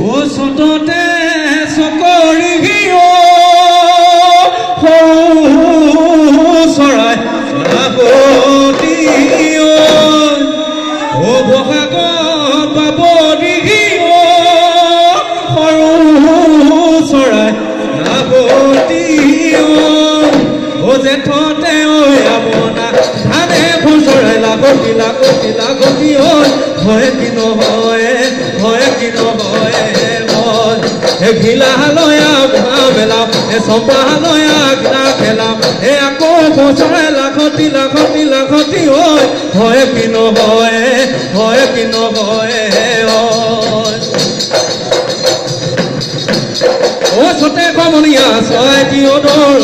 ওচৰতে চকৰি চৰাই আগতি বহাগ পাব দিঘি সৰু চৰাই আগতি জেঠতে আপোনা ধানে চৰাই লাগতি লাগতি লাগতি হয় কি নহয় হয় কি নহয় ঘিলা হালয়া মেলাম চম্পা হালয়া গা খেলাম আকৌ চৰাই লাখতি লাখতি লাখতি হয় কি নহয় হয় কি নহয় ও ছোটে কমনীয়া ছয় কি অদৰ